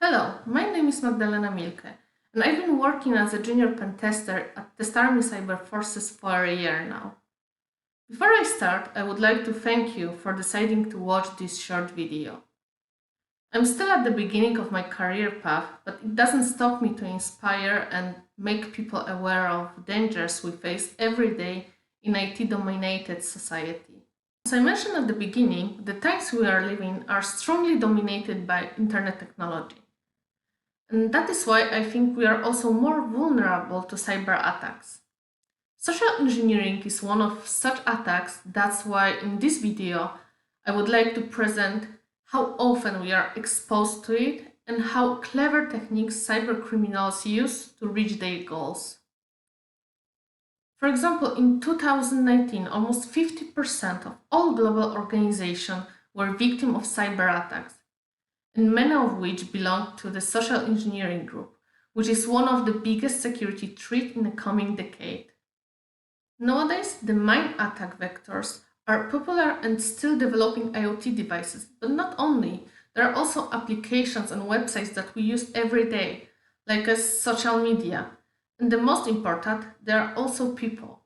Hello, my name is Magdalena Milke, and I've been working as a junior pen tester at Test Army Cyber Forces for a year now. Before I start, I would like to thank you for deciding to watch this short video. I'm still at the beginning of my career path, but it doesn't stop me to inspire and make people aware of dangers we face every day in IT-dominated society. As I mentioned at the beginning, the times we are living are strongly dominated by internet technology. And that is why I think we are also more vulnerable to cyber attacks. Social engineering is one of such attacks. That's why in this video I would like to present how often we are exposed to it and how clever techniques cyber criminals use to reach their goals. For example, in 2019, almost 50% of all global organizations were victims of cyber attacks, and many of which belong to the social engineering group, which is one of the biggest security threats in the coming decade. Nowadays, the main attack vectors are popular and still developing IoT devices, but not only, there are also applications and websites that we use every day, like social media. And the most important, there are also people.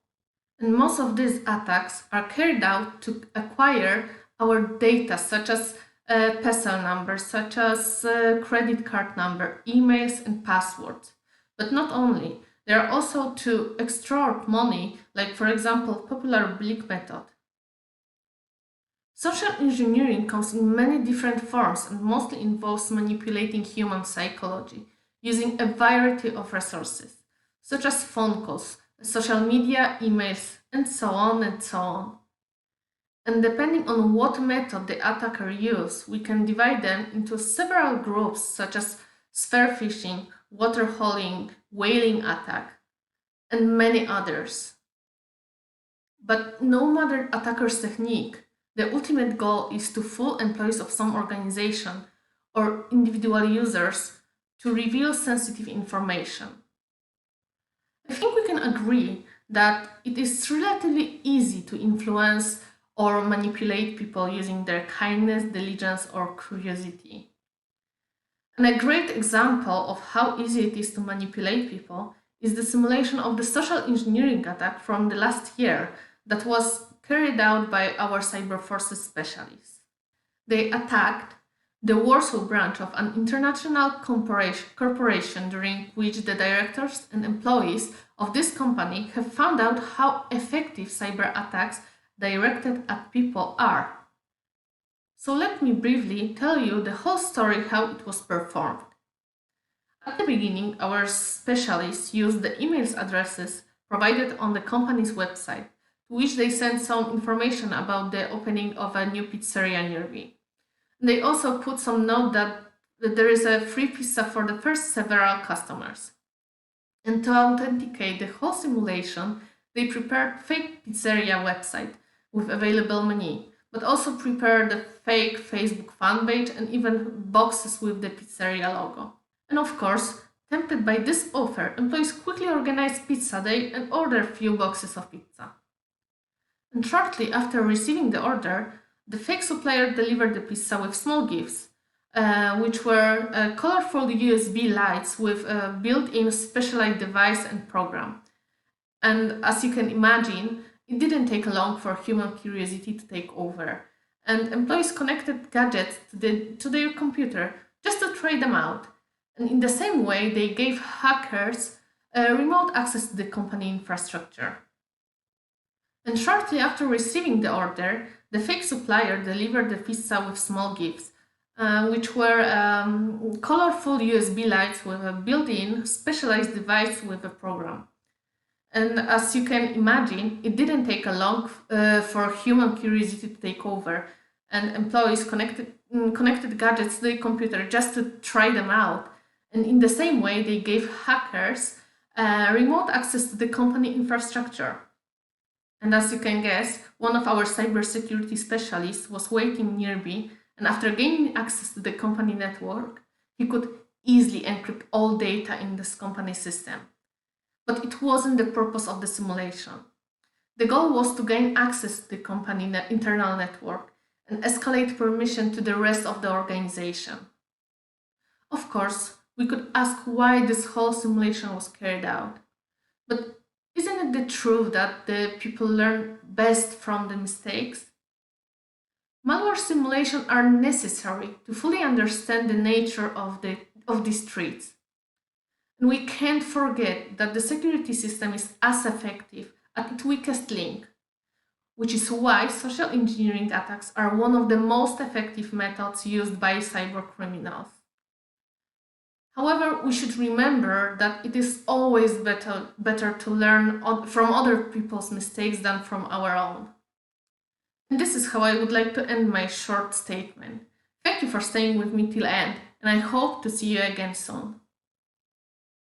And most of these attacks are carried out to acquire our data, such as PESEL numbers, such as credit card number, emails and passwords. But not only, they are also to extort money, like for example, popular Blick method. Social engineering comes in many different forms and mostly involves manipulating human psychology using a variety of resources, such as phone calls, social media, emails, and so on and so on. And depending on what method the attacker uses, we can divide them into several groups such as spear phishing, water holing, whaling attack, and many others. But no matter attacker's technique, the ultimate goal is to fool employees of some organization or individual users to reveal sensitive information. I think we can agree that it is relatively easy to influence or manipulate people using their kindness, diligence, or curiosity. And a great example of how easy it is to manipulate people is the simulation of the social engineering attack from the last year that was carried out by our cyber forces specialists. They attacked the Warsaw branch of an international corporation during which the directors and employees of this company have found out how effective cyber attacks directed at people are. So let me briefly tell you the whole story how it was performed. At the beginning, our specialists used the email addresses provided on the company's website, to which they sent some information about the opening of a new pizzeria nearby. They also put some note that there is a free pizza for the first several customers. And to authenticate the whole simulation, they prepared fake pizzeria website with available menu, but also prepared the fake Facebook fan page and even boxes with the pizzeria logo. And of course, tempted by this offer, employees quickly organized pizza day and ordered few boxes of pizza. And shortly after receiving the order, the fake supplier delivered the pizza with small gifts, which were colorful USB lights with a built-in specialized device and program. And as you can imagine, it didn't take long for human curiosity to take over, and employees connected gadgets to their computer just to try them out. And in the same way, they gave hackers remote access to the company infrastructure. And shortly after receiving the order, the fake supplier delivered the pizza with small gifts, which were colorful USB lights with a built-in specialized device with a program. And as you can imagine, it didn't take long for human curiosity to take over, and employees connected gadgets to their computer just to try them out. And in the same way, they gave hackers remote access to the company infrastructure. And as you can guess, one of our cybersecurity specialists was waiting nearby, and after gaining access to the company network, he could easily encrypt all data in this company system. But it wasn't the purpose of the simulation. The goal was to gain access to the company internal network and escalate permission to the rest of the organization. Of course, we could ask why this whole simulation was carried out. But isn't it the truth that the people learn best from the mistakes? Malware simulations are necessary to fully understand the nature of these threats. And we can't forget that the security system is as effective at its weakest link, which is why social engineering attacks are one of the most effective methods used by cybercriminals. However, we should remember that it is always better to learn from other people's mistakes than from our own. And this is how I would like to end my short statement. Thank you for staying with me till end, and I hope to see you again soon.